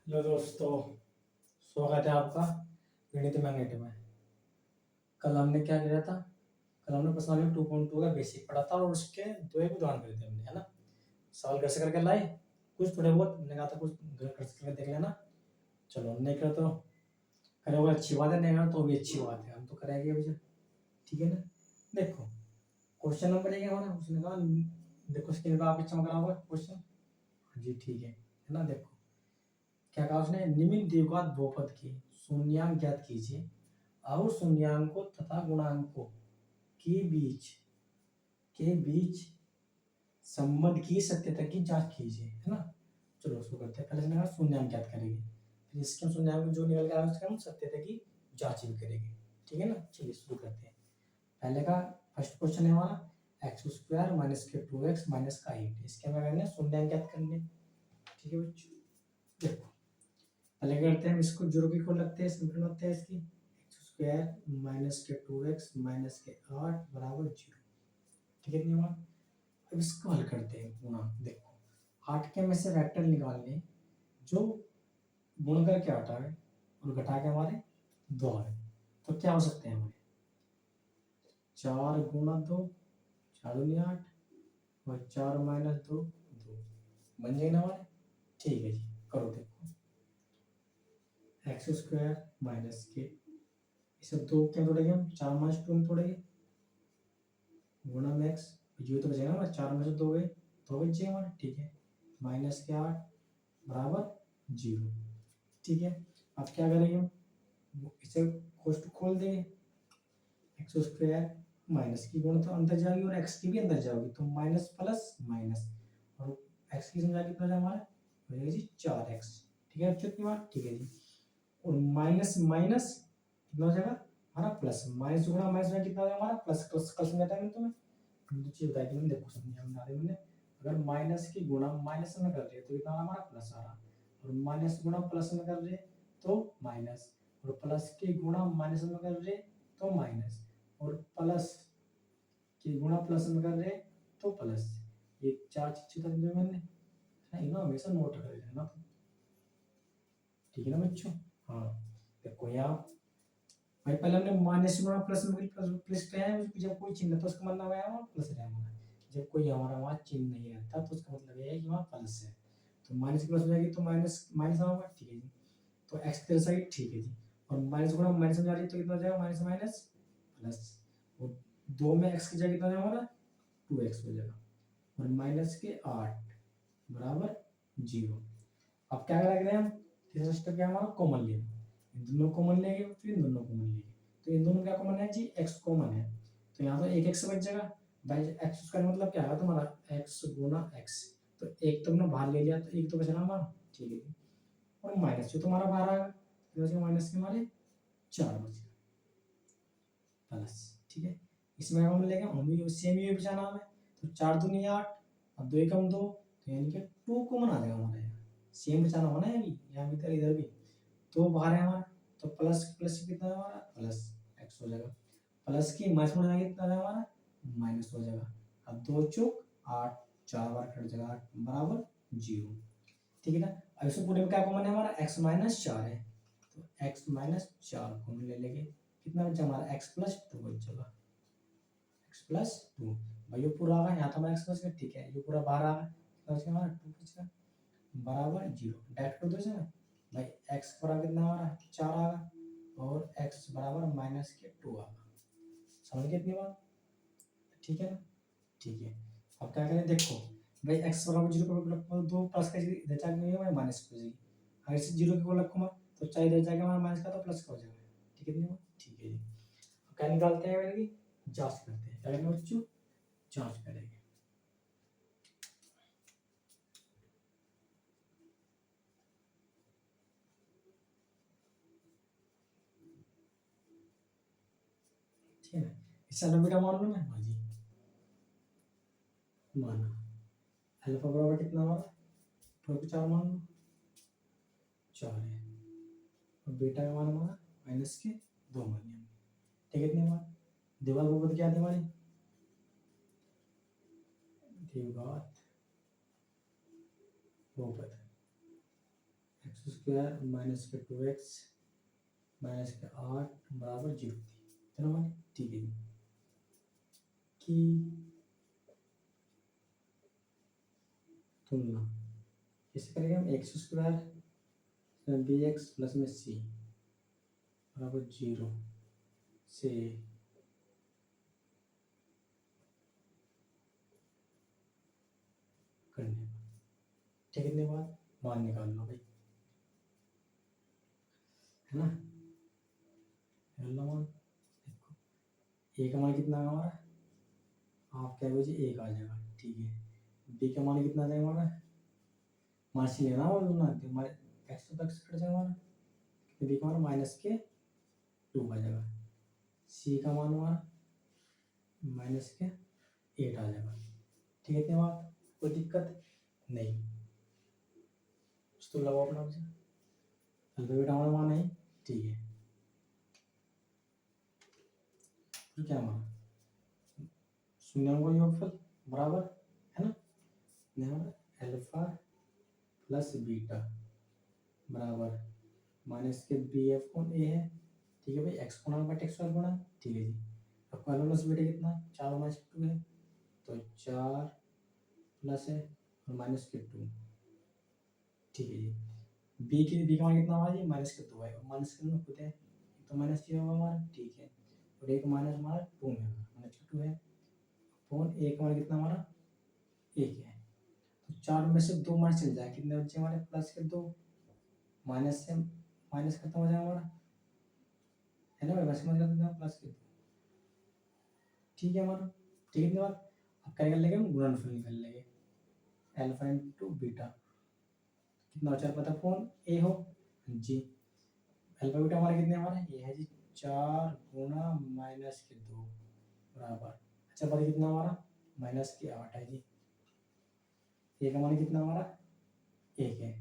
Hello दोस्तों, स्वागत है आपका गणित मैग्नेट में। कल हमने क्या किया था? कल हमने प्रश्नावली 2.2 का बेसिक पढ़ा था और उसके दो एक उदाहरण करे थे हमने, है ना। सवाल कैसे करके लाए, कुछ थोड़े बहुत हमने कहा था कुछ घर करके देख लेना। चलो नहीं करे तो करे वो अच्छी बात है, नहीं करे तो भी अच्छी बात है, हम तो करेंगे मुझे। ठीक है ना। देखो क्वेश्चन नंबर एक है हमारा, उसने कहा देखो स्क्रीन पे आपके चमक रहा होगा क्वेश्चन। जी ठीक है ना। देखो क्या कहा उसने, निम्न द्विघात बहुपद के शून्यांक ज्ञात कीजिए और शून्यांकों तथा गुणांकों के बीच संबंध की सत्यता की जांच कीजिए, है ना। चलो शुरू करते हैं। पहले इसने कहा शून्यांक ज्ञात करेंगे, फिर इसके शून्यांक जो निकल गया उसका हम सत्यता की जांच भी करेंगे। ठीक है ना। चलिए शुरू करते हैं। पहले का फर्स्ट क्वेश्चन है हमारा एक्स स्क्वायर माइनस के 2x माइनस का 8। इसके हमें करना है शून्यांक ज्ञात करने। ठीक है बच्चों, देखो पहले करते हैं हम इसको जीरो की खोल लगते हैं, सिंपल होता है इसकी एक्स स्क्वायर माइनस के 2x माइनस के 8 बराबर 0। ठीक है नियम। अब इसको हल करते हैं गुणा। देखो 8 के में से वेक्टर निकालने जो गुण करके 8 आए और घटा के हमारे 2 आए, तो क्या हो सकते हैं हमारे 4 गुणा 2 4 दूनी 8 और 4 माइनस 2 2 बन जाएगा हमारे। ठीक है जी, करो देखो एक्स स्क्वायर माइनस के इसे 2 क्या तोड़ेंगे हम, 4 माइनस 2 में तोड़ेंगे गुणा में एक्स, ये तो बचेगा ना 4 में से 2 गए 2 बच जाए हमारे। ठीक है माइनस के 8 बराबर 0। ठीक है अब क्या करेंगे हम, इसे कोष्टक खोल देंगे। एक्स स्क्वायर माइनस की गुण तो अंदर जाएगी और एक्स की भी अंदर जाएगी, तो माइनस प्लस माइनस और एक्स की संख्या कितना है हमारा हो जाएगा जी 4x। ठीक है कितनी बार, ठीक है जी। और माइनस माइनस कितना हो जाएगा हमारा प्लस, माइनस गुणा माइनस में कितना हो जाएगा हमारा प्लस। प्लस कल समझाता है तुम्हें, तो चीज बताई थी मैंने, देखो समझा बना रहे मैंने। अगर माइनस की गुणा माइनस में कर रहे तो कितना हमारा प्लस आ रहा, और माइनस गुणा प्लस में कर रहे तो माइनस, और प्लस की गुणा माइनस में कर रहे तो माइनस, और प्लस की गुणा प्लस में कर रहे तो प्लस। ये चार चीजें तो मैंने ना हमेशा नोट कर लेना। ठीक है ना बच्चों। हाँ देखो यहाँ भाई पहले हमने माइनस गुणा प्लस में प्लस प्लस किया है, जब कोई चिन्ह तो उसका मतलब है वहाँ प्लस है हमारा। जब कोई हमारा वहाँ चिन्ह नहीं आता तो उसका मतलब ये है कि वहाँ प्लस है। तो माइनस प्लस हो जाएगी तो माइनस माइनस होगा। ठीक है जी, तो एक्स की साइड ठीक है जी। और माइनस गुणा माइनस में जा रही है तो कितना हो जाएगा माइनस माइनस प्लस, और 2 में एक्स की जगह कितना हो जाएगा हमारा 2x हो जाएगा, और माइनस के 8 बराबर 0। अब क्या करेंगे हम, तीसरा स्टेप क्या हमारा कॉमन लेना। इन दोनों कॉमन लेंगे फिर इन दोनों कॉमन लेंगे, तो इन दोनों क्या कॉमन है जी x कॉमन है, तो यहाँ तो एक x बच जाएगा। भाई x स्क्वायर मतलब क्या है तुम्हारा x गुना x, तो एक तो हमने बाहर ले लिया तो एक तो बचा हमारा। ठीक है जी, और माइनस जो तुम्हारा बाहर आएगा तो माइनस के हमारे 4 बच गए प्लस। ठीक है इसमें हम लेंगे हम भी सेम ही बचाना हमें, तो 4 दूनी 8 और 2 कम 2, तो यानी कि 2 कॉमन आ जाएगा हमारा यहाँ। सेम बचाना होना है अभी यहाँ भी, इधर भी तो बाहर है हमारा, तो प्लस प्लस कितना है हमारा प्लस एक्स हो जाएगा, प्लस की माइनस में जाएगा कितना है हमारा माइनस हो जाएगा। अब 2 चौक 8 4 बार कट जाएगा 8 बराबर 0। ठीक है ना। अब इसमें पूरे में क्या कॉमन है हमारा x माइनस 4 है, तो x माइनस 4 कॉमन ले लेंगे, कितना बचा हमारा x प्लस 2 बच जाएगा x प्लस 2। भाई ये पूरा आ गया यहाँ तो हमारा x प्लस, ठीक है ये पूरा बाहर आ गया तो बच गया हमारा 2 बच बराबर 0। डायरेक्ट कर दो इसे भाई, x बराबर कितना हमारा 4 आ गया और x बराबर माइनस के 2 आ गया। समझ गए इतनी बात, ठीक है ना। ठीक है अब क्या करें, देखो भाई x बराबर 0 को 2 प्लस का इधर जाके भाई माइनस हो जाएगी, अगर इसे 0 की को रखूंगा तो चाहे इधर जाके हमारा माइनस का तो प्लस का हो जाएगा। ठीक है इतनी बात, ठीक है जी। अब क्या निकालते हैं मैंने की जांच करते हैं, क्या करेंगे बच्चों जांच करेंगे। ठीक है इससे बेटा मान लो मैं, हाँ जी माना। अल्फा बराबर कितना हमारा 4 मान लो 4 है, और बीटा का मान हमारा माइनस के 2 मान लिया। ठीक है इतनी बात, दीवार बहुपद क्या थी हमारी दीवार बहुपद x स्क्वायर माइनस के 2x माइनस के 8 बराबर 0 थी ना हमारी। ठीक है जी की तुलना किससे करेंगे हम, x square b x plus में सी बराबर 0 से करने ठीक है। कितने बाद मान निकाल लो भाई, है ना। निकाल लो मान, देखो ए का मान कितना है हमारा, आप क्या बजे एक आ जाएगा। ठीक है, बी का मान कितना आ जाएगा हमारा, मान से लेना और ना हमारे एक्स तो तक कट जाएगा हमारा, बी का मान माइनस के 2 आ जाएगा, सी का मान हमारा माइनस के 8 आ जाएगा। ठीक है, इतने बात कोई दिक्कत नहीं। तो लगाओ अपना से अल्फा बीटा हमारा मान है। ठीक है, फिर क्या मान, शून्यों का योगफल बराबर, है ना, यहाँ अल्फा प्लस बीटा बराबर माइनस के बी एफ कौन ए है। ठीक है भाई, एक्स गुणा बट एक्स वाई गुणा। ठीक है जी, अब अल्फा प्लस बीटा कितना, 4 माइनस 2 है, तो 4 प्लस है और माइनस के 2। ठीक है जी, बी का मान कितना हमारा जी, माइनस के 2 है, और माइनस के 2 खुद है तो माइनस ये होगा हमारा। ठीक है, और एक माइनस हमारा 2 में होगा, माइनस के 2 है, फोन एक हमारा कितना हमारा 1 है, तो 4 में से 2 माइनस चल जाए, कितने बच्चे हमारे प्लस के 2, माइनस से माइनस खत्म हो जाएगा हमारा, है ना भाई, वैसे समझ लेते हैं प्लस के 2। ठीक है हमारा। ठीक है, बाद अब क्या कर लेंगे हम, गुणनफल निकाल लेंगे, अल्फा इंटू बीटा कितना बचा पता फोन ए हो जी, अल्फा बीटा हमारा कितने हमारे ये है जी 4 गुणा माइनस के 2 बराबर, अच्छा पता कितना हमारा माइनस के 8 है जी, ए का मान कितना हमारा 1 है।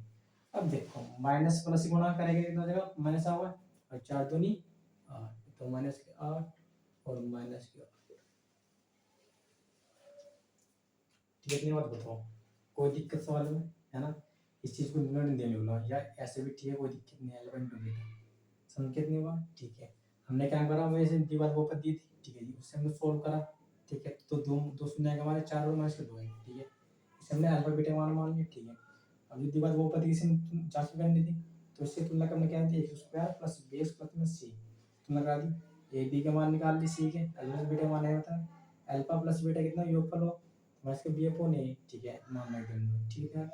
अब देखो माइनस प्लस गुणा करेंगे कितना हो जाएगा, माइनस आवा और 4 दूनी 8, तो माइनस के 8 और माइनस के 8। ठीक है, बात बताओ कोई दिक्कत सवाल में, है ना, इस चीज को निर्णय देने वाला या ऐसे भी ठीक है, कोई दिक्कत नहीं है, एलिमेंट टू बीटा संकेत नहीं हुआ। ठीक है, हमने क्या करा, वैसे दीवार वो पर दी थी। ठीक है जी, उससे हमने सोल्व करा। ठीक है, तो दो दो शून्य आएगा हमारे, 4 और माइनस के 2 है। ठीक है, इसे हमने अल्फा बीटा मान लिया। ठीक है, अब जो दीवार वो पर दी इसे जांच करनी थी, तो इससे तुलना करने क्या थी, x square plus b x plus में सी तुलना करा दी, ए बी का मान निकाल ली, सी के अल्फा बीटा मान है बता, अल्फा प्लस बीटा कितना योगफल हो, माइनस के बी अपॉन ए। ठीक है, मान रख देंगे। ठीक है,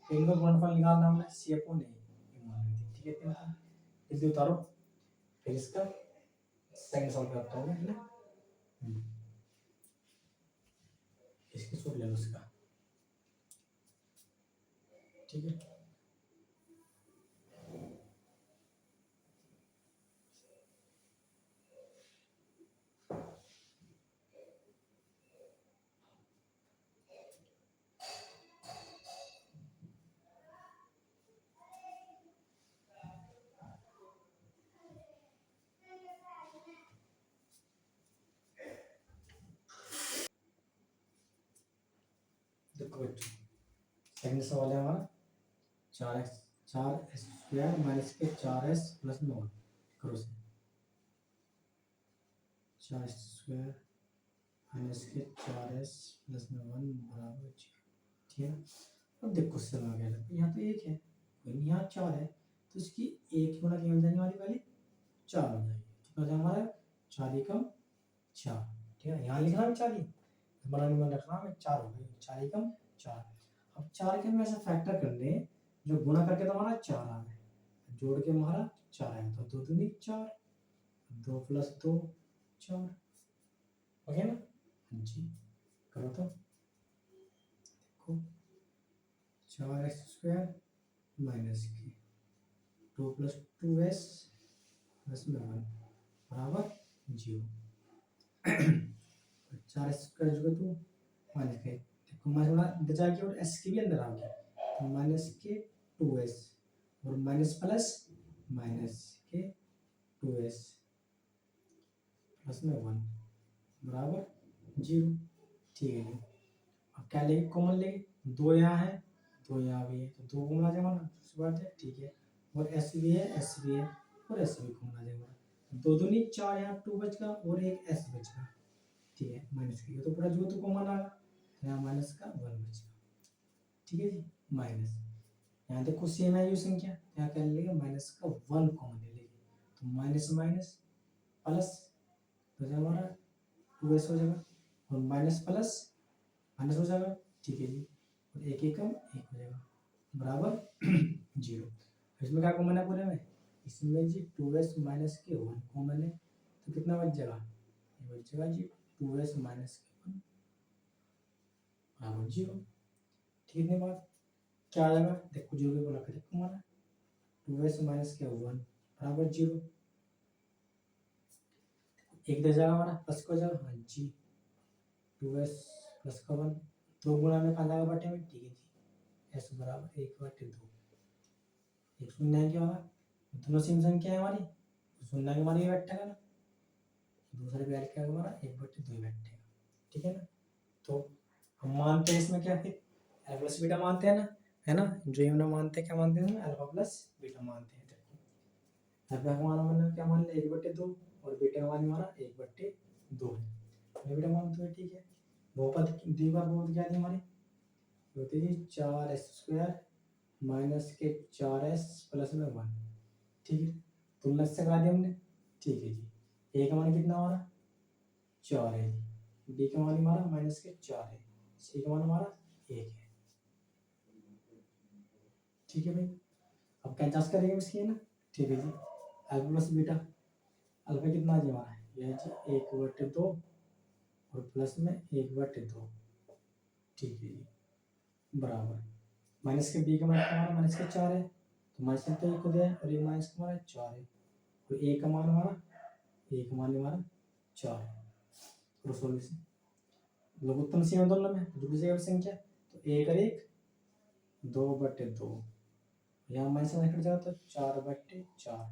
तो इनका गुणनफल निकालना हमने सी अपॉन ए मान रख दी। ठीक है, इतना इसे उतारो, फिर इसका सेकंड सॉल्व करता हूँ, है ना। इसकी सूट ले लो इसका। ठीक है, देखो बच्चों सेकंड सवाल है हमारा, 4 स्क्वायर माइनस के 4s प्लस 9 करो से, 4 स्क्वायर माइनस के 4s प्लस 9 बराबर 0। ठीक है, अब देखो क्वेश्चन आ गया, यहाँ तो 1 है, यहाँ 4 है, तो इसकी 1 गुना क्या हो जाएगी हमारी वाली 4 हो जाएगी। कितना हो जाएगा हमारा 4 एकम 4। ठीक है, यहाँ लिखना है 4 ही बनाने में रखना है 4 हो गई, 4 एकम 4। अब 4 के हम ऐसा फैक्टर कर ले जो गुणा करके तो हमारा 4 आ गया, जोड़ के हमारा 4 आया, तो 2 दूनी 4, 2 प्लस 2 4। ओके ना जी, करो तो देखो 4x स्क्वायर माइनस के 2 प्लस 2s प्लस में 1 बराबर 0। 4 स्क्वायर जो तू माइनस के देखो माइनस बचा के और s के भी अंदर आ गया, तो माइनस के 2s और माइनस प्लस माइनस के 2s प्लस में 1 बराबर 0। ठीक है जी, अब क्या लेंगे, कॉमन लेंगे, 2 यहाँ है 2 यहाँ भी है, तो 2 कॉमन आ जाएगा ना, दूसरी बात है। ठीक है, और एस भी है, एस भी है और एस भी कॉमन आ जाएगा। दो दूनी चार, यहाँ टू बचेगा और एक एस बचेगा, ठीक है। माइनस की तो पूरा जो तो कॉमन आ गया, यहाँ माइनस का वन बचेगा, ठीक है जी। माइनस यहाँ देखो सेम है ये संख्या, यहाँ क्या ले लेगा माइनस का वन कॉमन ले लेंगे, तो माइनस माइनस प्लस तो हमारा टू एस हो जाएगा और माइनस प्लस माइनस हो जाएगा, ठीक है जी। और एक एक कम एक हो जाएगा बराबर जीरो। इसमें क्या कॉमन है पूरे में, इसमें जी टू एस माइनस के वन कॉमन है, तो कितना बच जाएगा, ये बच जाएगा जी टू एस माइनस के वन बराबर जीरो, ठीक है। बात क्या आ जाएगा, देखो जीरो के बोला कर देखो हमारा टू एस माइनस के वन बराबर जीरो, एक दे जाएगा हमारा प्लस को जाएगा, हाँ जी टू एस प्लस का वन, दो गुणा में कहा जाएगा बटे में, ठीक है जी। एस बराबर एक बटे दो, एक शून्य क्या होगा, दोनों सेम संख्या है हमारी, शून्य के हमारी बैठेगा ना, दूसरे पे ऐड क्या होगा हमारा एक बटे दो बैठेगा, ठीक है ना। तो हम मानते हैं इसमें क्या है, अल्फा प्लस बीटा मानते हैं ना, है ना, जो हम मानते हैं क्या मानते हैं, अल्फा प्लस बीटा मानते हैं। देखो अल्फा का मान क्या मान लिया एक बटे दो और बीटा का मान हमारा एक बटे दो है, बीटा मान तो ठीक है। बहुपद दी बार बहुपद क्या थी हमारी, होती थी चार एस स्क्वायर माइनस के चार एस प्लस में वन, ठीक है। तुलना से करा दिया हमने, ठीक है जी। ए का मान कितना हमारा चार है जी, बी का मान हमारा माइनस के चार है, सी का मान हमारा एक है, ठीक है भाई। अब क्या जांच करेंगे इसकी, है ना, ठीक है जी। अल्फा प्लस बीटा, अल्फा कितना आ जाए हमारा, यह जी एक बटे दो और प्लस में एक बटे दो, ठीक है जी बराबर माइनस के बी का मान हमारा माइनस के चार है, तो माइनस का तो एक हो जाए और ये माइनस का हमारा चार है, तो ए का मान हमारा ए का मान हमारा चार है, और सॉल्यूशन लघुत्तम सीमा दोनों में दूसरी संख्या, तो एक और एक दो बटे दो, यहाँ माइनस में कट जाएगा तो चार बटे चार,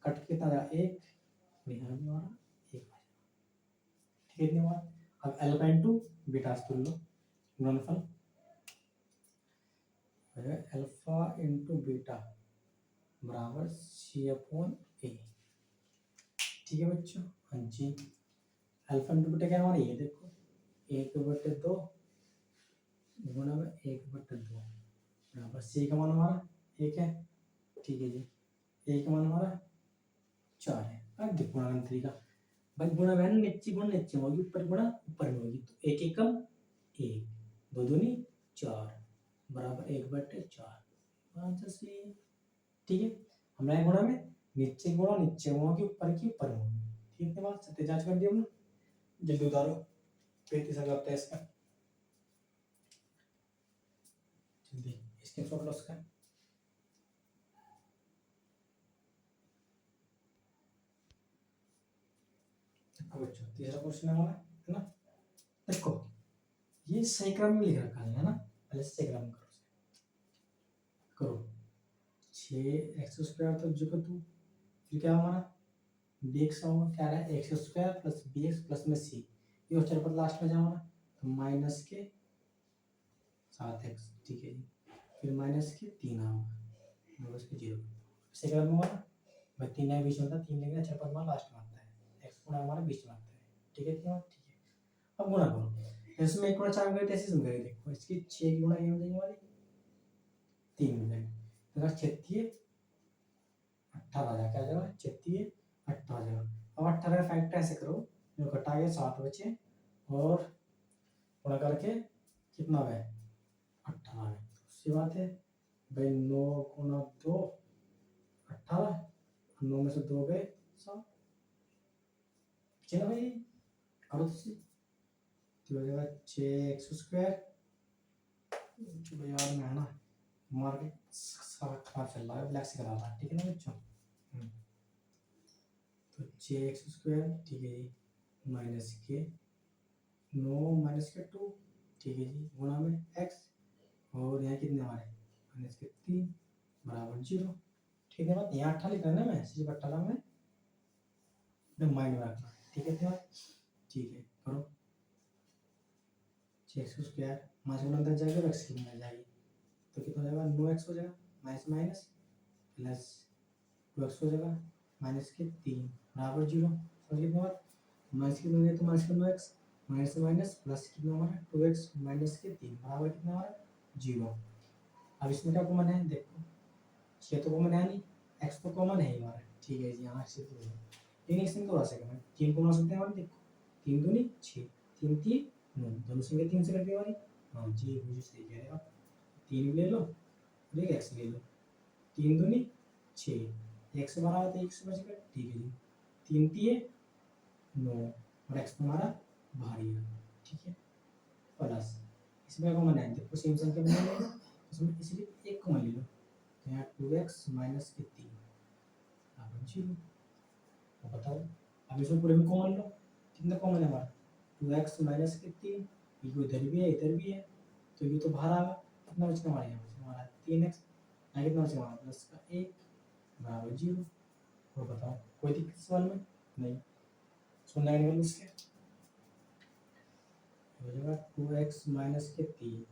कट कितना जाएगा एक, यहाँ भी हमारा एक, ठीक है। बात अब अल्फा इंटू बीटा तुल लो गुणनफल, अल्फा इंटू बीटा बराबर सी अपॉन ए, ठीक है बच्चों, हाँ जी। अल्फा इंटू बीटा क्या हमारा, ये देखो एक बटे दो गुणा में एक बटे दो बराबर सी का मान हमारा एक है, ठीक है जी। ए का मान हमारा चार है। अब देखो गुणा का तरीका, भाई गुणा में नीचे गुण नीचे होगी, ऊपर गुणा ऊपर में होगी, तो एक एकम एक, दो दूनी चार बराबर एक बटे चार, आंसर सी, ठीक है। हमारे गुणा में नीचे गुणा नीचे होगी, ऊपर की ऊपर में होगी, ठीक है। बात सत्य जांच कर दिया हमने, जल्दी उतारो 35 करता है इसका, जल्दी स्क्रीनशॉट लो उसका। देखो बच्चों तीसरा क्वेश्चन है हमारा, है ना, देखो ये सही क्रम में लिख रखा है ना, पहले सही क्रम करो 6x² तो जो को तू, फिर क्या हमारा dx होगा, क्या रहा है x² प्लस bx प्लस में c, ये चल पर लास्ट में जाओ ना, तो माइनस के 7x, ठीक है जी। फिर माइनस के 3 आओगे माइनस के 0, सही क्रम में होगा ना, भाई 3 है बीच में था, 3 लेंगे चल पर हमारा लास्ट में आता है, x गुणा हमारा बीच में आता है, ठीक है क्या, ठीक है। अब गुणा करो, इसमें एक गुणा 4 करें ऐसे समझाइए, देखो इसकी 6 की गुणा ये हो जाएगी हमारी 3 हो जाएगी, तो 36 18 आ जाएगा, क्या जाएगा 36 18 आ जाएगा। अब 18 का फैक्टर ऐसे करो, जो घटा के 7 बचे और गुणा करके कितना है 18 है, उसकी बात है भाई 9 गुणा 2 18, 9 में से 2 गए 7, चलो भाई करो तो हो जाएगा 6x², चलो यार मैं है ना मार्केट खराब चल रहा है, ब्लैक से करा रहा है, ठीक है ना बच्चों। तो 6x², ठीक है जी, माइनस के 9 माइनस के 2, ठीक है जी, गुणा में x, और यहाँ कितने हमारे माइनस के 3 बराबर 0, ठीक है। बात यहाँ 18 लिखा है ना, मैं सिर्फ 18 में एकदम माइंड में रखना, ठीक है क्या, ठीक है करो 6x² माइनस गुणा अंदर जाएगा x की अंदर जाएगी, तो कितना हो जाएगा 9x हो जाएगा, माइनस माइनस प्लस 2x हो जाएगा माइनस के 3 बराबर 0। समझ कितना बात, माइनस कितना हो गया तो माइनस का 9x माइनस से माइनस प्लस कितना हमारा 2x माइनस के 3 बराबर कितना हमारा 0। अब इसमें क्या कॉमन है, देखो 6 तो कॉमन है नहीं, x तो कॉमन है ही हमारा, ठीक है जी। यहाँ से तो लेकिन इसमें तो आ सकेगा 3 को बना सकते हैं हमारे, देखो 3 दूनी 6 3 3 9 दोनों संख्या 3 से कट गई हमारी। हाँ जी मुझे सही कह रहे हो आप, 3 ले लो और एक x ले लो, 3 दूनी 6 x बराबर तो 1 से बचेगा, ठीक है जी। 3 3 9 और x हमारा बाहर ही है, ठीक है। प्लस इसमें कॉमन है, देखो सेम संख्या में ले लो इसमें, इसलिए एक कॉमन ले लो तो यहाँ 2x माइनस के 3 बराबर 0। तो बताओ अब इसमें पूरे में कॉमन लो, कितना कॉमन है हमारा 2x माइनस के 3, ये इधर भी है इधर भी है तो ये तो बाहर आ गया, कितना बचेगा हमारे यहाँ पे हमारा 3x, यहाँ कितना बचेगा हमारा प्लस का 1 बराबर 0। तो बताओ कोई दिक्कत सवाल में नहीं, सुनना है निकल इसके हो जाएगा 2x माइनस के 3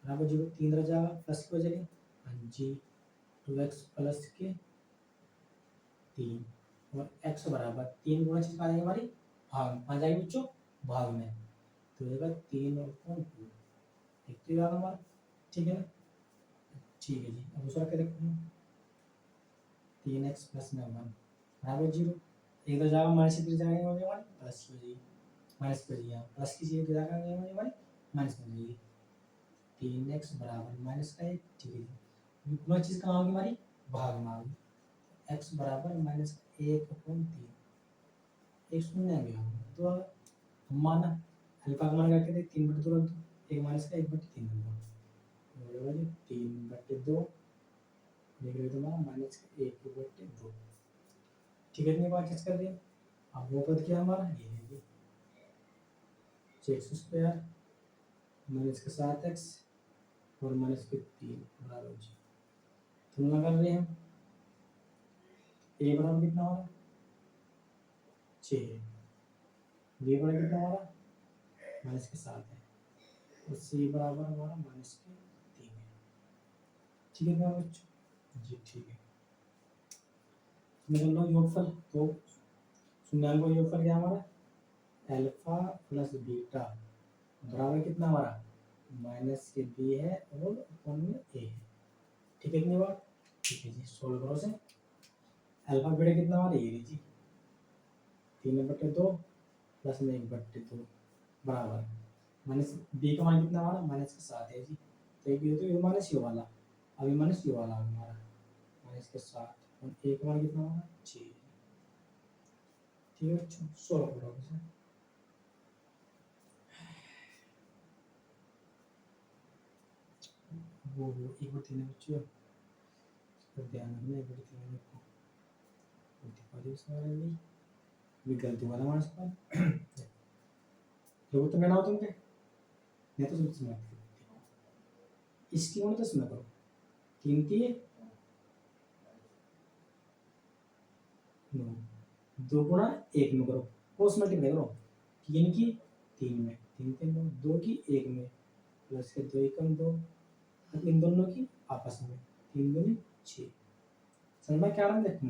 बराबर 0, 3 रह जाएगा प्लस की वजह हाँ जी 2x प्लस के 3 और x बराबर 3 गुणा चीज आ जाएगी हमारी भाग में, आ जाएगी बच्चों भाग में, तो हो जाएगा 3 और 2 एक तो याद हमारा, ठीक है ना। ठीक है जी, अब दूसरा क्या देखते हैं 3x प्लस में 1 बराबर 0, एक तो जाएगा माइनस की जाएगी हमारी प्लस की हो जाएगी, माइनस की हो जाएगी यहाँ प्लस की चीज़ जाएगा हमारी माइनस में हो जाएगी 3x बराबर माइनस का 1, ठीक है जी। गुणा चीज़ कहाँ होगी हमारी भाग में होगी, x बराबर माइनस का 1/3 एक शून्य आ गया तो हम माना अल्फा का मान करके देख 3/2 रख दो, 1 माइनस का 1/3 रख दो, हो जाएगा जी 3/2 देख रहे हो तुम्हारा माइनस का 1/2, ठीक है। इतनी बात चेक कर दिया। अब वो पद क्या हमारा ये है जी 6x² माइनस का 7x और माइनस के 3 बराबर 0। तुलना कर रहे हैं a बराबर कितना हमारा 6 है, b बराबर कितना हमारा माइनस के 7 है और c बराबर हमारा माइनस के 3 है, ठीक है बच्चों जी। ठीक है निकल लो योगफल, तो शून्यांक का योगफल क्या हमारा अल्फा प्लस बीटा बराबर कितना हमारा माइनस के b है और अपन में a है, ठीक है। इतनी बात ठीक है जी, सोल्व करो से अल्फा बीटा कितना हमारा ये जी 3/2 प्लस में 1/2 बराबर माइनस b का मान कितना हमारा माइनस के 7 है जी, तो ये माइनस ये वाला अभी माइनस ये वाला हमारा माइनस के 7 और a का मान कितना हमारा 6, ठीक है बच्चों। सोल्व करो इसे, वो 1/3 है बच्चों, इसका ध्यान रखना 1/3 है, देखो भी गलती वाला हमारे पास जो तो मैंने तुमके नहीं तो समझ में इसकी होने तो सुना करो 3 3 9 2 गुणा 1 में करो क्रॉस मल्टीप्लाई करो 3 की 3 में 3 3 9 2 की 1 में प्लस के 2 एकम 2 इन दोनों की आपस में 3 दूनी 6 समझ में क्या रहा है देखो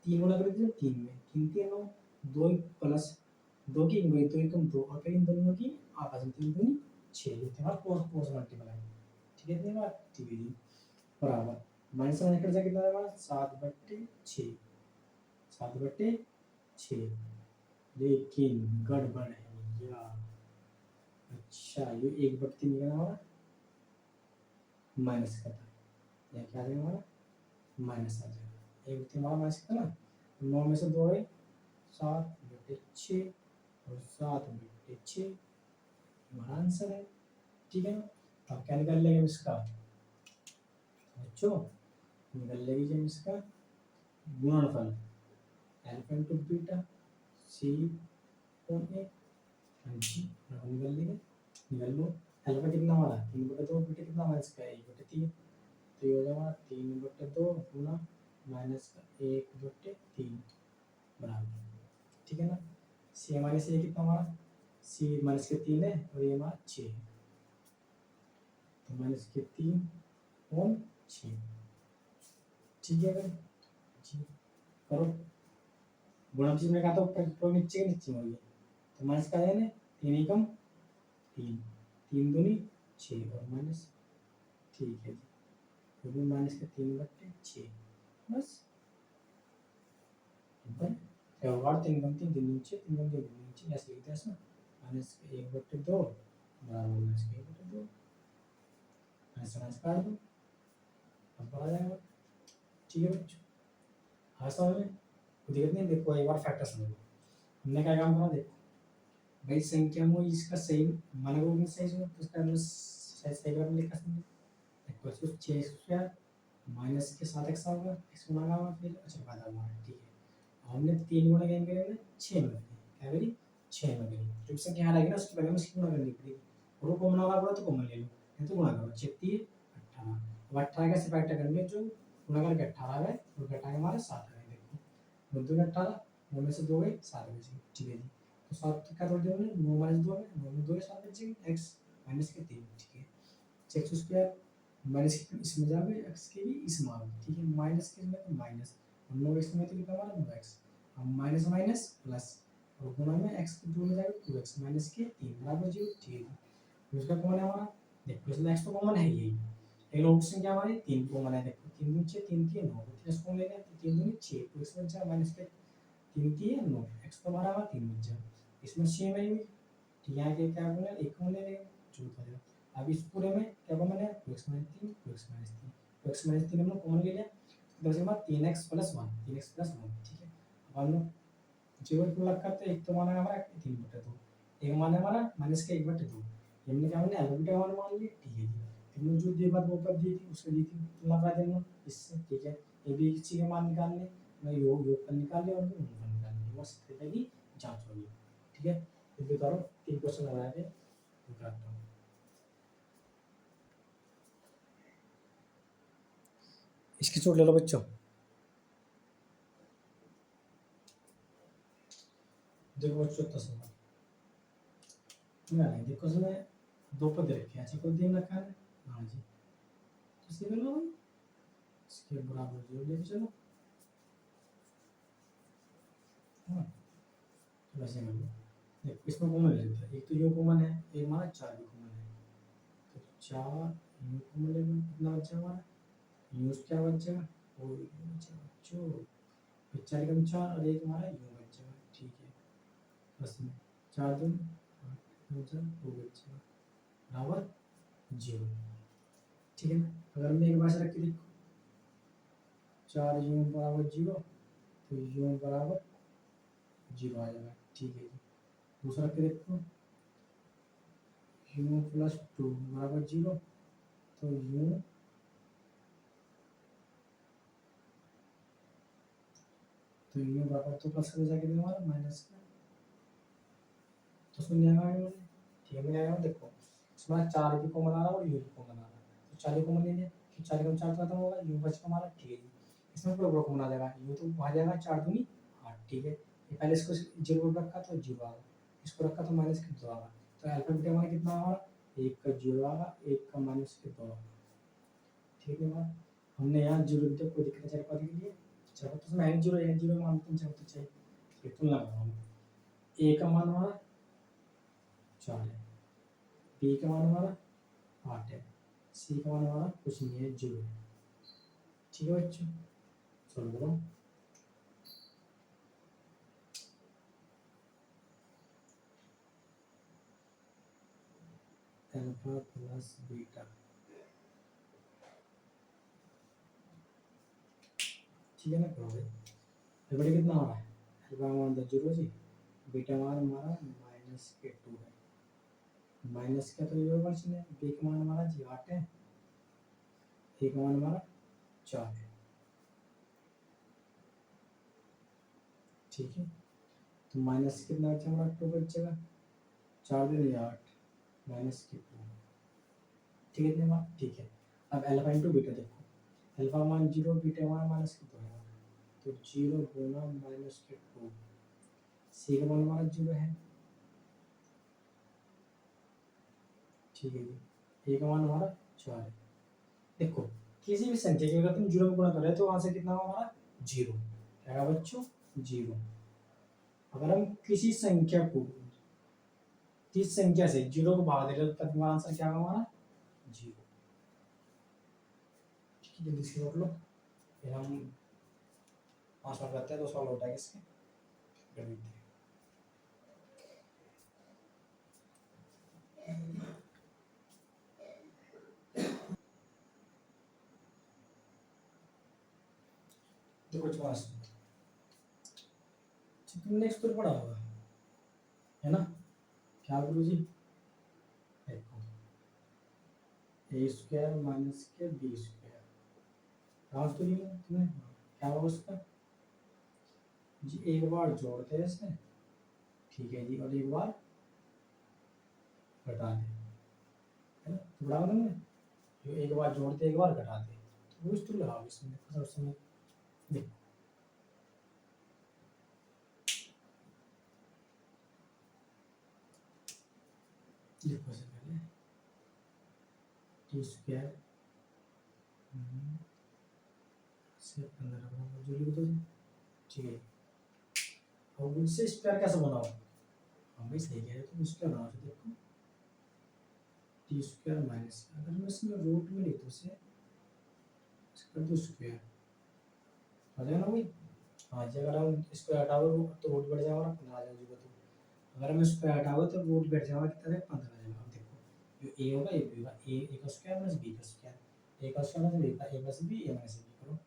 3 गुणा कर दीजिए 3 में 3 3 9 2 प्लस 2 की 1 में 2 एकम 2 और फिर इन दोनों की आपस में 3 दूनी 6 ये हमारा क्रॉस मल्टीप्लाई, ठीक है। इतनी बात ठीक है जी बराबर माइनस में कट जाए कितना हमारा 7/6 7/6 लेकिन गड़बड़ है यार, अच्छा ये 1/3 निकला हमारा माइनस का था, यह क्या आ जाएगा हमारा माइनस आ जाएगा 1/3 हमारा माइनस का ना 9 में से 2 है 7/6 और 7/6 हमारा आंसर है, ठीक है ना। अब क्या निकाल लेंगे इसका बच्चों, निकाल लेंगे जब इसका गुणनफल अल्फा इनटू बीटा सी और ए, हाँ जी निकाल लेंगे, निकाल लो अल्फा कितना हमारा 3/2 बीटा कितना माइनस का 1/3 तो ये हो जाएगा 3/2 गुना माइनस का 1/3 बराबर, ठीक है ना। सी माइनस ए कितना हमारा सी माइनस के 3 है और ये हमारा 6 है, तो माइनस के 3 और 6 ठीक है भाई जी करो। गुणा में कहा तो ऊपर नीचे नीचे होगी तो माइनस का है ना 3 एकम 3 3 दूनी 6 और माइनस ठीक है जी तो भी माइनस के 3/6 बस सिंपल और 3 नीचे 3 नीचे ऐसे लिखते हैं इसमें माइनस के 1/2 बराबर माइनस के 1/2 माइनस माइनस काट दो अब आ जाएगा ठीक है बच्चों हाँ समझ में कोई दिक्कत नहीं देखो एक बार फैक्टर समझो हमने क्या काम करा देखो भाई संख्या में इसका सही माना को सही सुनो तो उसका हमने सही सही बार लिखा समझो देखो इसको 6 स्क्वायर माइनस के साथ x होगा x गुना का होगा फिर अच्छा बात हुआ ठीक है हमने 3 गुना क्या करेंगे 6 में क्या करी 6 में करी जो संख्या आ रही है ना उसके पहले में इसकी गुना करनी पड़ेगी और वो कॉमन वाला बोला तो कॉमन ले लो नहीं तो गुना करो 36 18 अब 18 कैसे फैक्टर करेंगे जो गुना करके 18 है और घटा के हमारे 7 है देखो 2 में 18 9 में से 2 गए 7 बचे ठीक है जी तो 7 का तोड़ दिया हमने 9 माइनस 2 है 9 में 2 है 7 बचेंगे x माइनस के 3 ठीक है x स्क्वायर माइनस के इसमें जाओगे x के भी इसमें आओगे ठीक है माइनस के में तो माइनस और 9x में तो कितना हमारा 9x अब माइनस माइनस प्लस और गुणा में x के 2 में जाएगा 2x माइनस के 3 बराबर 0 ठीक है फिर उसका कॉमन है हमारा देखो इसमें x तो कॉमन है यही लेकिन ऑप्शन क्या हमारी 3 कॉमन है देखो 3 नीचे 3 3 9 तो इसको हम लेंगे तो 3 दूनी 6 तो इसमें बचा माइनस के 3 3 9 x तो हमारा 3 बचा इसमें 6 में भी ठीक है आगे क्या बोला एक कॉमन ले लेंगे जो था अब इस पूरे में क्या कॉमन है 2x - 3 2x - 3 2x - 3 हमने कॉमन ले लिया तो उसके बाद 3x + 1 3x + 1 ठीक है अब हम लोग जीरो को लग करते एक तो माना हमारा 3/2 एक माना हमारा माइनस के 1/2 हमने क्या माना अल्फा बीटा मान मान लिया ठीक है जी हमने जो दी बात वो कर दी थी उससे दी थी तुलना करा देना इससे ठीक है ए बी सी के मान निकालने मैं योग योग का निकाल लिया और गुणन का निकाल लिया बस इतना की जांच होगी ठीक है तो ये करो 3 क्वेश्चन लगाए थे निकालता हूं इसकी चोट ले लो बच्चों देखो बच्चों तस्वीर नहीं देखो इसमें 2 पद रखे हैं अच्छा कोई दिन रखा है हाँ जी तो इसी कर लो इसके बराबर जोड़ लेके चलो हाँ तो वैसे कर लो देखो इसमें कॉमन ले लेते हैं एक तो ये कॉमन है एक हमारा 4 भी कॉमन है तो 4 यू कॉमन ले लो कितना बचा हमारा यूज क्या बच जाएगा और जो फिर 4 का 4 और एक हमारा यू बच जाएगा ठीक है बस में 4 दून 8 बचा 2 बच जाएगा बराबर 0 ठीक है ना अगर हमने एक भाषा रखी देखो 4 यू बराबर 0 तो यू बराबर 0 आ जाएगा ठीक है जी दूसरा रख के देखो यू + 2 बराबर 0 तो यू बराबर तो प्लस कर जाके देगा हमारा माइनस का तो शून्य आएगा आगे ठीक है मैंने आएगा देखो इसमें 4 भी कॉमन आ रहा है और यू भी कॉमन आ रहा है तो 4 कॉमन ले लिया तो 4 का 4 खत्म होगा यू बच हमारा ठीक है जी इसमें पूरा कॉमन आ जाएगा यू तो आ जाएगा 4 दूनी 8 ठीक है ये पहले इसको 0 रखा तो 0 आ गया इसको रखा तो माइनस के 2 आ गया तो अल्फा बीटा हमारा कितना आ रहा 1 का 0 आ गया 1 का माइनस के 2 आ गया ठीक है बात हमने यहाँ 0 दिया कोई दिक्कत चल पा रही है चलो तो इसमें है 0 मानते हैं चलो तो चाहिए ये तुलना करो a का मान हमारा 4 है b का मान हमारा 8 है c का मान हमारा कुछ नहीं है 0 है ठीक है बच्चों चलो बोलो अल्फा प्लस बीटा ठीक है ना करो भाई तो बेटा कितना आ रहा है अल्फा मान तो 0 जी बीटा मान हमारा माइनस के 2 है माइनस का तो ये क्वेश्चन है b का मान हमारा जी 8 है a का मान हमारा 4 है ठीक है तो माइनस कितना बचा हमारा 2 बचेगा 4 दूनी 8 माइनस के 2 ठीक है ना ठीक है अब अल्फा इंटू बीटा देखो अल्फा मान 0 बीटा मान माइनस के 2 है तो 0 गुना माइनस के 2 सी का मान हमारा 0 है ठीक है जी ए का मान हमारा 4 है देखो किसी भी संख्या के अगर तुम जीरो में गुणा कर रहे हो तो वहां से कितना होगा हमारा जीरो, क्या होगा बच्चों जीरो। अगर हम किसी संख्या को किस संख्या से जीरो को भाग दे रहे हो तब हमारा आंसर क्या होगा हमारा जीरो। ठीक है जल्दी से कर लो फिर हम 5 सॉल्व करते हैं, 2 सॉल्व होता है इसके कर देते हैं। देखो पास तुमने इस पर पढ़ा होगा है ना, क्या गुरु जी देखो ए स्क्वायर माइनस के बी स्क्वायर राउंड तो नहीं तुम्हें क्या होगा उसका जी, एक बार जोड़ते हैं इसमें ठीक है जी, और एक बार घटा दे है ना, तो बड़ा तुमने जो एक बार जोड़ते एक बार घटाते तो वो तो लगाओ इसमें देखो समय देखो लिखो से पहले टी स्क्वायर से 15 बराबर जो लिख दो ठीक है। और उससे स्क्वायर कैसे बनाओ हम भी सही कह रहे तो स्क्वायर बनाओ तो देखो टी स्क्वायर माइनस अगर मैं इसमें रूट में लिख दूँ से कर दो स्क्वायर आ जाएगा ना भाई। हाँ जी अगर हम स्क्वायर हटाओ तो रूट बढ़ जाएगा और 15 आ जाएगा। तो अगर हम स्क्वायर हटाओ तो रूट बढ़ जाएगा कितना 15 आ जाएगा। अब देखो जो ए होगा ए बी होगा ए का स्क्वायर माइनस बी का स्क्वायर ए का स्क्वायर माइनस बी का ए प्लस बी ए माइनस बी करो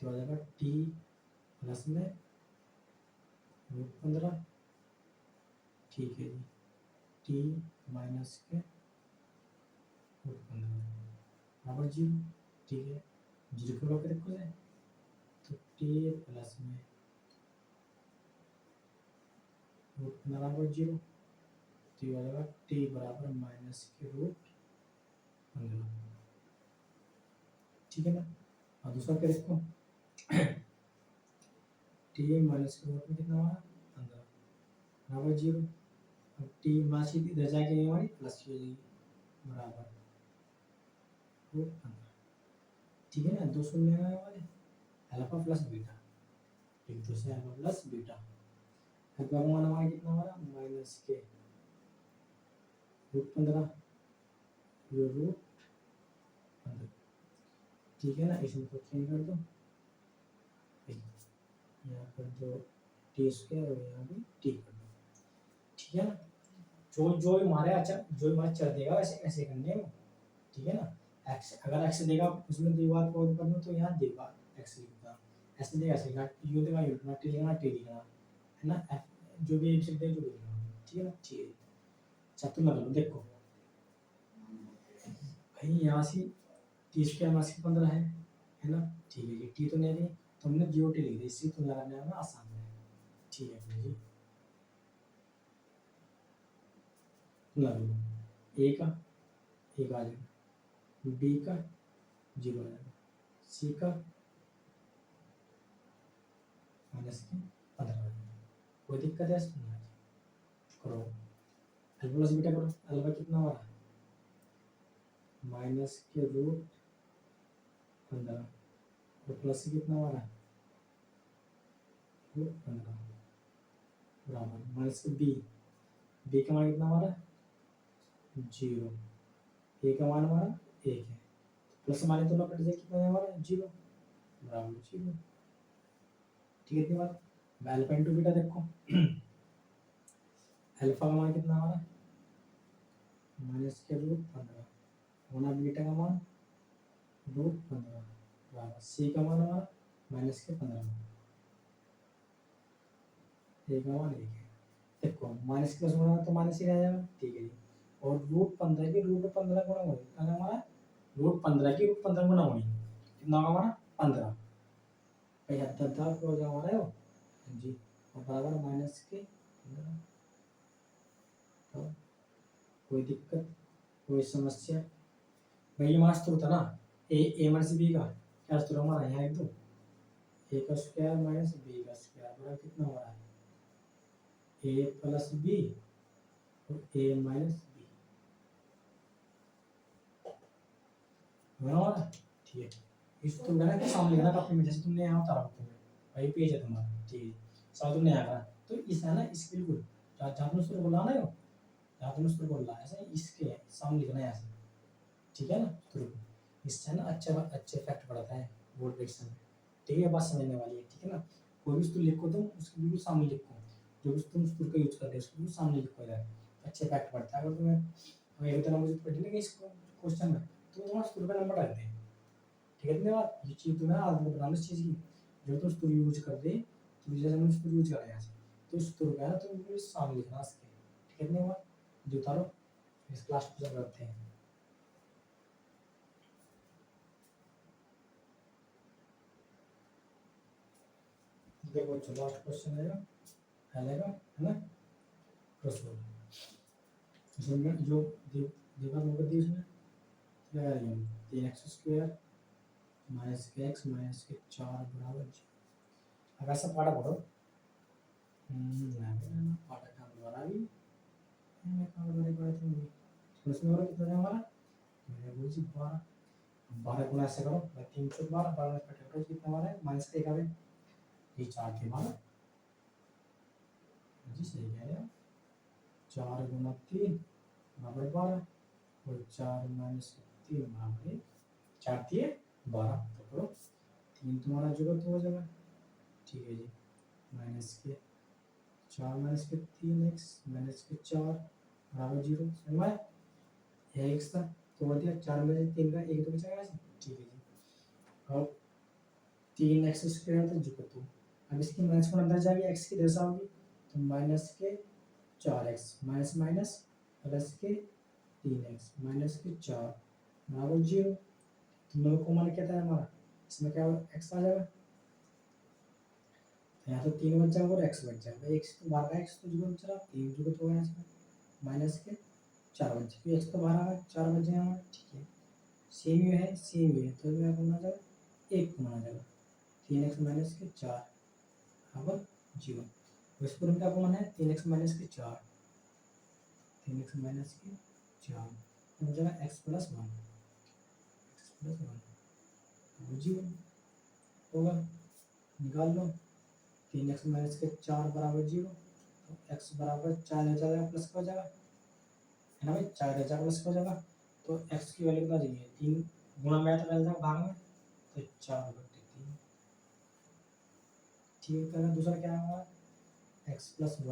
तो आ जाएगा टी प्लस में रूट 15 ठीक है जी टी माइनस के रूट 15 बराबर जीरो ठीक है जीरो को लगा देखो जाए तो टी प्लस में रूट 15 बराबर जीरो तो ये आ जाएगा टी बराबर माइनस के रूट 15 ठीक है ना। और दूसरा क्या देखो टी माइनस के रूट में कितना हमारा 15 बराबर जीरो। अब टी माइनस की इधर जाके हमारी प्लस की हो जाएगी बराबर रूट 15 ठीक है ना। दो शून्य आने वाले अल्फा प्लस बीटा एक दूसरे अल्फा प्लस बीटा अल्फा का मान हमारा कितना हमारा माइनस के रूट 15 ये रूट 15 ठीक है ना। इसमें तो चेंज कर दो यहाँ पर जो टी स्क्वायर और यहाँ भी टी कर दो ठीक है ना। जो जो हमारे अच्छा जो हमारा चल देगा वैसे ऐसे करने में ठीक है ना। एक्स अगर एक्स देगा उसमें दीवार को बनना तो यहाँ देगा एक्स लिखना ऐसे देगा ऐसे लिखना यू देगा यू लिखना टी लिखना टी लिखना है ना। जो भी एक दे जो भी लिखना ठीक है ना। ठीक है अच्छा तुम लगा लो देखो भाई यहाँ से टी स्क्वायर माइनस 15 है ना। ठीक है ये टी तो नहीं है तो हमने जीरो टी लिख दी इससे तुम लगाने में आसान है ठीक है जी। लगा लो ए का एक आ जाएगा बी का जीरो आ जाएगा सी का माइनस के 15 आ जाएगा। कोई दिक्कत है इसमें करो अल्फा प्लस बीटा करो अल्फा कितना हो रहा है माइनस के रूट 15 और प्लस से कितना हो रहा है रूट 15 बराबर माइनस के बी का मान कितना हमारा जीरो ए का मान हमारा 1 है प्लस माइनस दोनों कट जाए कितना है हमारा जीरो बराबर जीरो ठीक है। इतनी बात अल्फा इंटू बीटा देखो अल्फा का मान कितना हमारा माइनस के रूट 15 होना बीटा का मान रूट 15 बराबर सी का मान हमारा माइनस के 15 ए का मान 1 है देखो माइनस प्लस होना तो माइनस ही रह जाएगा ठीक है जी। और रूट 15 की रूट 15 गुना होगी कितना हमारा रूट 15 की रूट 15 गुना होगी कितना होगा हमारा 15 75 था तो हमारा है वो जी और बराबर माइनस के 15 तो कोई दिक्कत कोई समस्या भाई ये मास तो होता ना ए माइनस बी का क्या सूत्र हमारा यहाँ एक दो ए का स्क्वायर माइनस बी का स्क्वायर बराबर कितना हो रहा है ए प्लस बी और ए माइनस बी बराबर ठीक है। इस तुम ना कि सामने लिखना कॉपी में, जैसे तुमने यहाँ उतारा तुमने वही पेज है तुम्हारा, ठीक है। साथ तुमने यहाँ करा तो इस है ना, इस बिल्कुल जहाँ तुमने शुरू बोला ना, यो जहाँ तुमने शुरू बोला ऐसा इसके सामने लिखना है ऐसे, ठीक है ना। शुरू इससे ना अच्छे इफेक्ट पड़ता है बोर्ड प्रेडिक्शन में, ठीक है। बात समझने वाली है, ठीक है ना। कोई भी स्तूल लिखो तुम उसके बिल्कुल सामने लिखो, जो भी तुम स्तूल का यूज कर रहे हो उसके बिल्कुल सामने लिखो यार, अच्छे इफेक्ट पड़ता है। अगर तुम्हें एक नंबर पढ़ी ना कि इस क्वेश्चन में तो तुम्हारा स्तूल का नंबर डालते हैं, ठीक है। धन्यवाद। ये चीज़ तुम्हें आदत बनाना इस चीज़ की, जो तुम स्तूल यूज कर दे तो जैसे हम स्तूल यूज कर रहे हैं तो स्तूल का है ना तुम बिल्कुल सामने लिखना इसके, ठीक है। धन्यवाद। जो उतारो इस क्लास को करते हैं। देखो बच्चों लास्ट क्वेश्चन आएगा, है ना। क्रॉसवर्ड इसमें जो देखा नंबर दी उसमें क्या करेंगे हम, 3x² माइनस के एक्स माइनस के 4 बराबर 0। अब ऐसा पाड़ा पढ़ो, पाड़ा का द्वारा भी मैं काम करने पड़े थे उसमें और कितना है हमारा, मैंने बोल जी 12, 12 गुना ऐसे करो 3 चौक 12, 12 में कटो कितना हमारा है माइनस के 1 आवे, ये 4 के 12 जी सही कह रहे हो। 4 गुना 3 बराबर 12 और 4 माइनस 3 बराबर 4 3 12, तो करो 3 तुम्हारा जुड़ा तो हो जाएगा, ठीक है जी। माइनस के 4 माइनस के 3x माइनस के 4 बराबर 0, समझ में यह x था तो बढ़ दिया 4 में से 3 का 1 तो बचेगा ऐसे, ठीक है जी। अब 3x² तो जुड़ा तो अब इसकी माइनस को अंदर जाएगी x की दशा होगी तो माइनस के 4x माइनस माइनस प्लस के 3x माइनस के 4 बराबर 0। तुम लोगों को मान क्या था हमारा, इसमें क्या x आ जाएगा, यहाँ तो 3 बच जाएगा और x बच जाएगा, x तो बाहर का x तो जुगत चला 3 जुगत होगा इसमें माइनस के 4 बच जाएगा, x तो बाहर आ गया 4 बच जाएगा, ठीक है। सेम ही है तो मैं करना जाएगा 1 को माना जाएगा 3x माइनस के 4 बराबर 0। इस पर क्या कॉमन है 3x माइनस के 4, 3x माइनस के 4 हो जाएगा x प्लस 1, x प्लस 1 0 होगा, निकाल लो 3x माइनस के 4 बराबर 0, तो x बराबर 4 हो जाएगा प्लस का हो जाएगा, है ना भाई 4 हजार प्लस का हो जाएगा। तो x की वैल्यू कितना चाहिए 3 गुणा में तो जाएगा भाग में तो 4/3, ठीक है। दूसरा क्या है हमारा x प्लस 1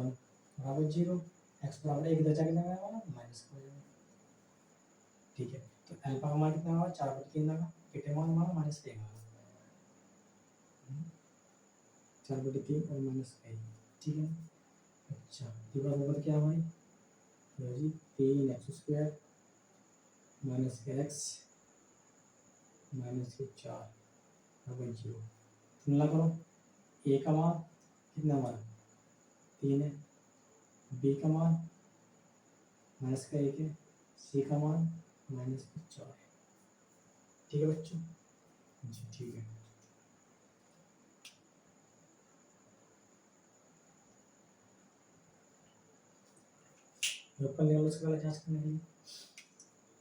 बराबर 0, x बराबर 1 दर्जा कितना है हमारा माइनस का हो जाएगा, ठीक है। तो अल्फा का मान कितना होगा 4/3 का, बीटा मान हमारा माइनस का 4/3 और माइनस का 1, ठीक है। अच्छा दिवार ऊपर क्या हमारी जी 3x² माइनस के x माइनस के 4 बराबर 0। तुलना करो a का मान कितना हमारा 3 है, b का मान माइनस का 1 है, c का मान माइनस का 4 है, ठीक है बच्चों जी, ठीक है। लोकल लेवल से वाला जांच करने के लिए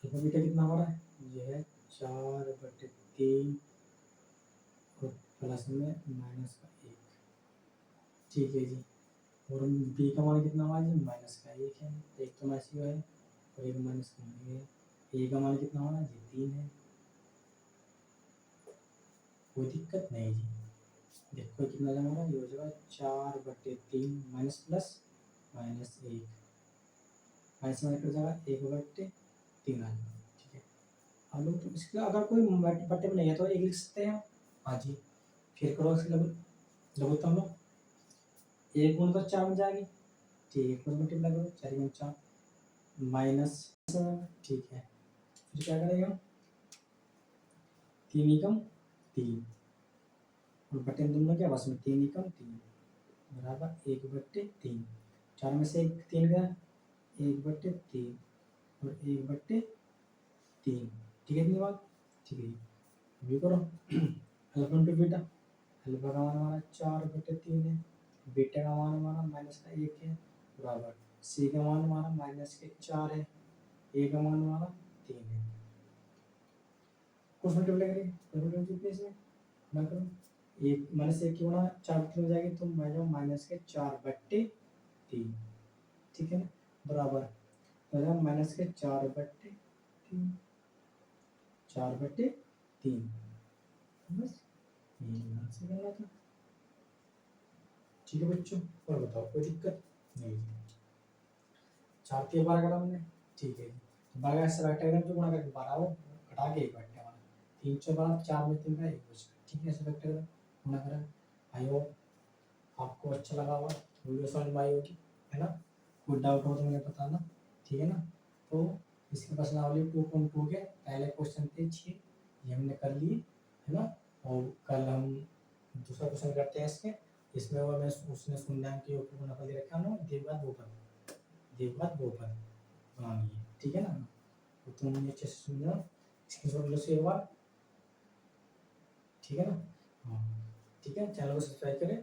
देखो बीटा कितना हो रहा है, ये है 4/3 और प्लस में माइनस का 1, ठीक है जी। और बी का मान कितना हुआ जी माइनस का 1 है, एक तो माइनस है और एक माइनस का है, ए का मान कितना होना जी 3 है, कोई दिक्कत नहीं जी। देखो कितना जमा रहा है, ये हो जाएगा 4/3 माइनस प्लस माइनस 1 माइनस में कर जाएगा 1/3 आ जाएगा, ठीक है। अब लोग तो इसका अगर कोई बट्टे में नहीं है तो 1 लिख सकते हैं, हाँ जी। फिर करो इसके लघुत्तम लो 1 गुण तो 4 बन जाएगी, ठीक है। क्रॉस मल्टीप्लाई करो 4 गुण 4 माइनस, ठीक है। फिर क्या करेगा 3 एकम 3 और बटे में दोनों क्या बस में 3 एकम 3 बराबर 1/3, 4 में से 1 3 गया 1/3 और 1/3, ठीक है। इतनी बात ठीक है। अभी करो अल्फा इंटू बीटा, अल्फा का मान हमारा 4/3 है, बीटा का मान हमारा माइनस का 1 है बराबर सी का मान हमारा माइनस के 4 है, ए का मान हमारा 3 है। कुछ मल्टीप्लाई करिए, कैलकुलेटर पे से ना करो, एक माइनस एक की गुणा 4 3 हो जाएगी, तो मैं जाऊँ माइनस के 4/3, ठीक है ना, बराबर तो जाऊँ माइनस के 4/3, 4/3, बस यही आंसर करना था। ठीक है बच्चों, और बताओ कोई दिक्कत नहीं? 4 3 12 करा हमने, ठीक है जी। तो 12 से वेक्टर जो गुणा करके 12 वो घटा के 1 वेक्टर बना, 3 4 12, 4 में 3 का 1 बच गया, ठीक है, ऐसे वेक्टर गुणा करा। आई होप आपको अच्छा लगा होगा, वीडियो समझ में आई होगी, है ना? कोई डाउट हो तो मुझे बताना, ठीक है ना? तो इसके प्रश्नावली 2.2 के पहले क्वेश्चन थे 6, ये हमने कर लिए, है ना? और कल हम दूसरा क्वेश्चन करते हैं इसमें वो मैं उसने शून्यांक के योग को नकल दे रखा है, देवघात बहुपद बनानी है, ठीक है ना? तो तुम अच्छे से सुनना, स्क्रीनशॉट लो से एक बार, ठीक है ना? हाँ ठीक है, चैनल को सब्सक्राइब करें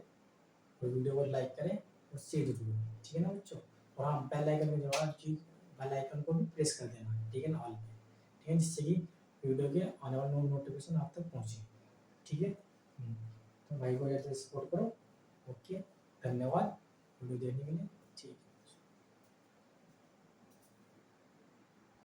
और वीडियो को लाइक करें और शेयर जरूर, ठीक है ना बच्चों? और हाँ, बेल आइकन में जरूर चीज बेल आइकन को भी प्रेस कर देना, ठीक है ना, ऑल पे, ठीक है, जिससे कि वीडियो के आने वाले नोटिफिकेशन आप तक पहुँचे, ठीक है? तो भाई को ऐसे सपोर्ट करो। ओके, धन्यवाद वीडियो देखने के लिए, ठीक है।